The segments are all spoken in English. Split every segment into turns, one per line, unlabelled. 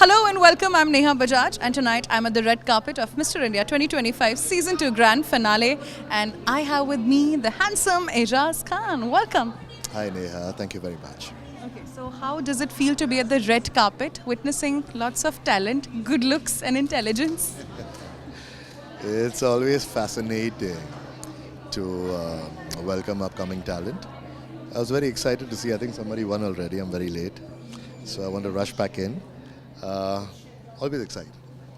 Hello and welcome. I'm Neha Bajaj, and tonight I'm at the red carpet of Mr. India 2025 Season 2 Grand Finale, and I have with me the handsome Ejaz Khan. Welcome.
Hi Neha, thank you very much.
Okay, so how does it feel to be at the red carpet, witnessing lots of talent, good looks, and intelligence?
It's always fascinating to welcome upcoming talent. I was very excited to see, I think somebody won already, I'm very late. So I want to rush back in. Always excited.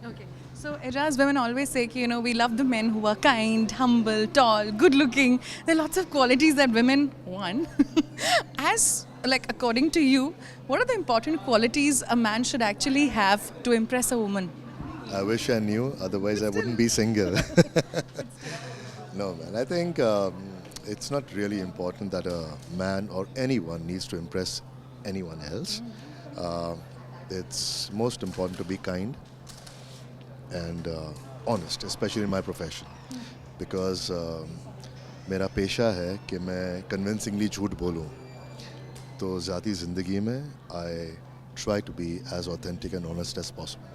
Okay. So, Ejaz, women always say, we love the men who are kind, humble, tall, good looking. There are lots of qualities that women want. According to you, what are the important qualities a man should actually have to impress a woman?
I wish I knew, otherwise I wouldn't be single. No man, I think it's not really important that a man or anyone needs to impress anyone else. It's most important to be kind and honest, especially in my profession. Because मेरा पेशा है कि मैं convincingly झूठ बोलूं. तो ज़ाती ज़िंदगी में I try to be as authentic and honest as possible.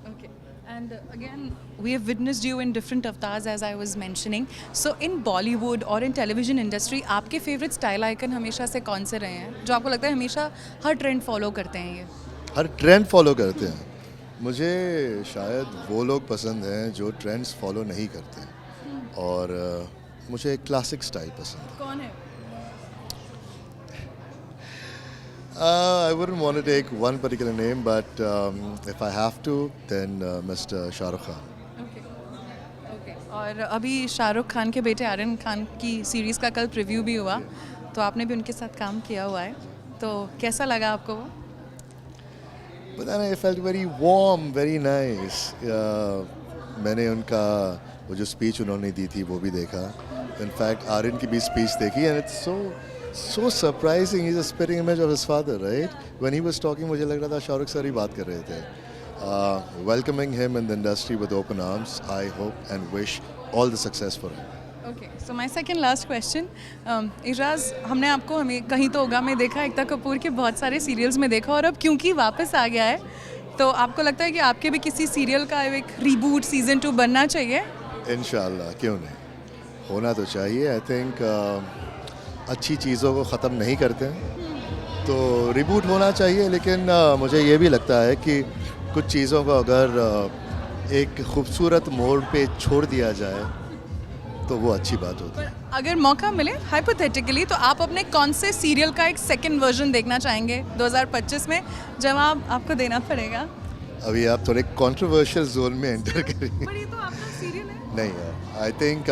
Okay. And again, we have witnessed you in different avatars, as I was mentioning. So in Bollywood or in television industry, आपके favorite style icon हमेशा से कौन से रहे हैं जो आपको लगता है हमेशा हर trend follow करते हैं ये?
हर ट्रेंड फॉलो करते हैं. मुझे शायद वो लोग पसंद हैं जो ट्रेंड्स फॉलो नहीं करते हैं और मुझे क्लासिक स्टाइल पसंद है.
कौन है?
I wouldn't want to take one particular name, but if I have to, then Mr. Shah Rukh Khan.
Okay. Okay. और अभी शाहरुख खान के बेटे आर्यन खान की सीरीज का कल प्रीव्यू भी हुआ, तो आपने भी उनके साथ काम किया हुआ है, तो कैसा लगा आपको वो?
But then I felt very warm, very nice. मैंने उनका वो जो स्पीच उन्होंने दी थी वो भी देखा. In fact, आर्यन की भी स्पीच देखी and it's so surprising. He's a spitting image of his father, right? When he was talking, मुझे लग रहा था शाहरुख सर ही बात कर रहे थे. Welcoming him in the industry with open arms. I hope and wish all the success for him.
Okay, so my second last question, Ejaz, हमने आपको कहीं तो होगा में देखा, एकता कपूर के बहुत सारे सीरियल्स में देखा और अब क्योंकि वापस आ गया है, तो आपको लगता है कि आपके भी किसी सीरियल का एक रीबूट सीजन 2 बनना चाहिए?
इंशाल्लाह, क्यों नहीं, होना तो चाहिए. आई थिंक अच्छी चीज़ों को ख़त्म नहीं करते हैं, तो रिबूट होना चाहिए. लेकिन मुझे ये भी लगता है कि कुछ चीज़ों को अगर एक खूबसूरत मोड़ पे छोड़ दिया जाए तो वो अच्छी बात होती है.
अगर मौका मिले हाइपोथेटिकली, तो आप अपने कौन से सीरियल का एक सेकंड वर्जन देखना चाहेंगे 2025 में? जवाब आपको देना पड़ेगा.
अभी आप थोड़े कंट्रोवर्शियल जोन में एंटर करेंगे.
पर ये तो आपका सीरियल है.
नहीं यार, I think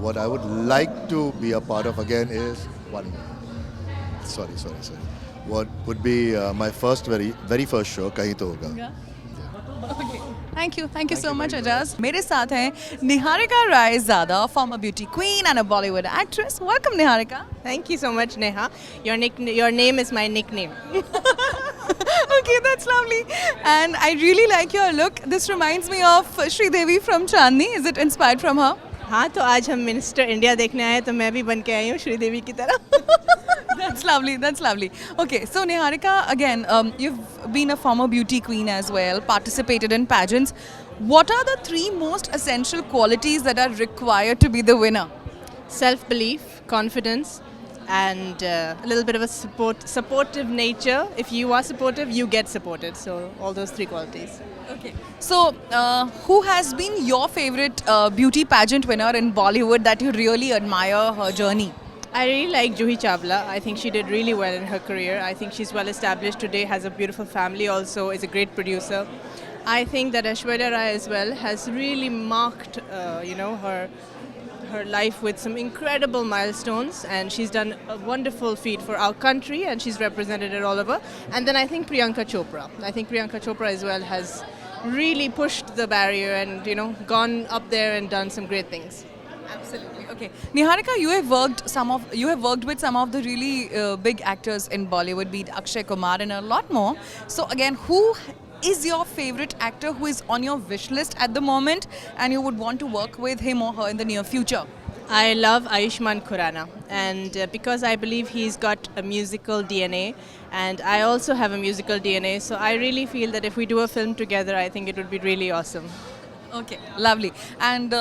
what I would like to be a part of again is what would be my very first show, कहीं तो होगा.
Okay. Thank you so much, Ejaz. मेरे साथ हैं Niharika Raizada, former beauty queen and a Bollywood actress. Welcome, Niharika.
Thank you so much, Neha. Your name is my nickname.
Okay, that's lovely. And I really like your look. This reminds me of Sridevi from Chandni. Is it inspired from her?
हाँ, तो आज हम minister India देखने आए, तो मैं भी बन के आई हूँ श्रीदेवी की तरह.
That's lovely. That's lovely. Okay, so Niharika, again, you've been a former beauty queen as well, participated in pageants. What are the 3 most essential qualities that are required to be the winner?
Self-belief, confidence, and a little bit of a supportive nature. If you are supportive, you get supported. So all those 3 qualities.
Okay. So, who has been your favorite beauty pageant winner in Bollywood that you really admire her journey?
I really like Juhi Chawla. I think she did really well in her career. I think she's well established today, has a beautiful family also, is a great producer. I think that Aishwarya Rai as well has really marked, her life with some incredible milestones, and she's done a wonderful feat for our country, and she's represented it all over. And then I think Priyanka Chopra. I think Priyanka Chopra as well has really pushed the barrier and gone up there and done some great things.
Absolutely. Okay, Niharika, you have worked with some of the really big actors in Bollywood, be it Akshay Kumar and a lot more. So again, who is your favorite actor who is on your wish list at the moment and you would want to work with him or her in the near future?
I love Ayushmann Khurrana, and because I believe he's got a musical DNA, and I also have a musical DNA, so I really feel that if we do a film together, I think it would be really awesome.
Okay, lovely. And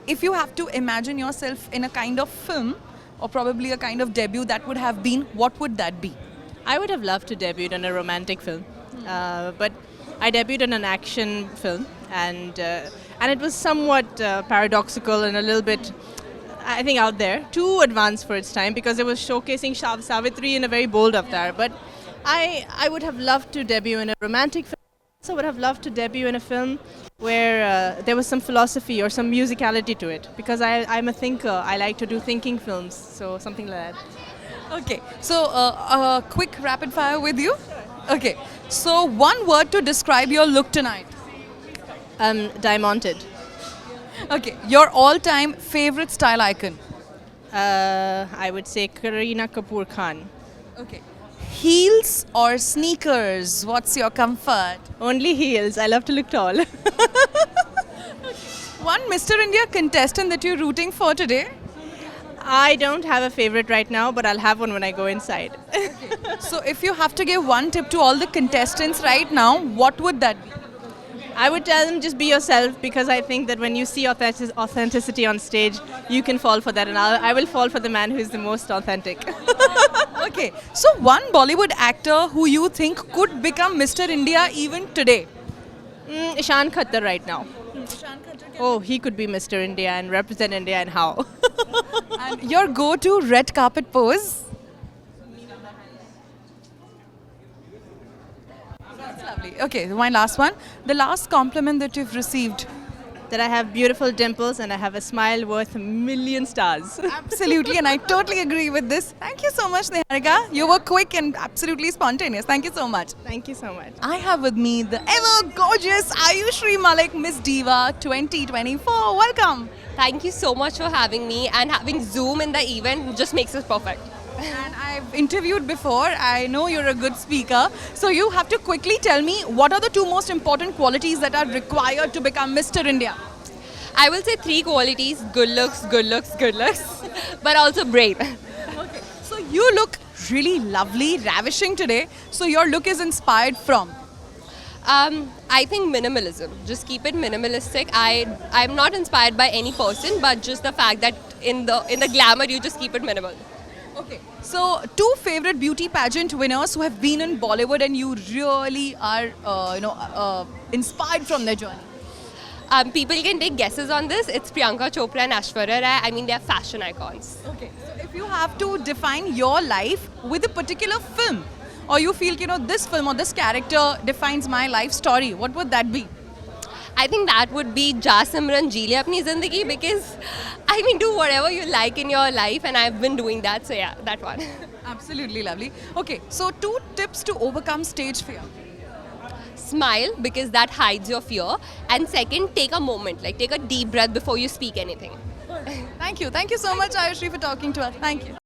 if you have to imagine yourself in a kind of film, or probably a kind of debut that would have been, what would that be?
I would have loved to debut in a romantic film, but I debuted in an action film, and it was somewhat paradoxical and a little bit, I think, out there, too advanced for its time because it was showcasing Savitri in a very bold avatar. But I would have loved to debut in a romantic film. I also would have loved to debut in a film where there was some philosophy or some musicality to it because I'm a thinker. I like to do thinking films, so something like that.
Okay, so a quick rapid fire with you. Okay, so one word to describe your look tonight.
Diamonted.
Okay, your all-time favorite style icon.
I would say Kareena Kapoor Khan.
Okay, heels or sneakers? What's your comfort?
Only heels. I love to look tall.
One Mr. India contestant that you're rooting for today.
I don't have a favorite right now, but I'll have one when I go inside.
So if you have to give one tip to all the contestants right now, what would that be?
I would tell them just be yourself because I think that when you see authenticity on stage, you can fall for that, and I will fall for the man who is the most authentic.
Okay, so one Bollywood actor who you think could become Mr. India even today.
Ishan Khattar right now. Oh, he could be Mr. India and represent India, and how?
And your go-to red carpet pose? That's lovely. Okay, my last one. The last compliment that you've received.
That I have beautiful dimples and I have a smile worth a million stars.
Absolutely, and I totally agree with this. Thank you so much, Niharika. You were quick and absolutely spontaneous. Thank you so much.
Thank you so much.
I have with me the ever gorgeous Ayushri Malik, Miss Diva 2024. Welcome.
Thank you so much for having me, and having Zoom in the event just makes it perfect.
And I've interviewed before. I know you're a good speaker. So you have to quickly tell me what are the two most important qualities that are required to become Mr. India?
I will say 3 qualities: good looks, good looks, good looks, but also brave.
Okay. So you look really lovely, ravishing today. So your look is inspired from?
I think minimalism. Just keep it minimalistic. I'm not inspired by any person, but just the fact that in the glamour you just keep it minimal.
Okay. So, 2 favorite beauty pageant winners who have been in Bollywood and you really are, inspired from their journey.
People can take guesses on this. It's Priyanka Chopra and Aishwarya Rai. I mean, they're fashion icons.
Okay. So, if you have to define your life with a particular film, or you feel, this film or this character defines my life story, what would that be?
I think that would be Ja Simran Ji Le Apni Zindagi, because I mean, do whatever you like in your life, and I've been doing that, so yeah, that one.
Absolutely lovely. Okay, so 2 tips to overcome stage fear.
Smile, because that hides your fear, and second, take a moment, like take a deep breath before you speak anything.
Thank you so much, Ayushri, for talking to us. Thank you.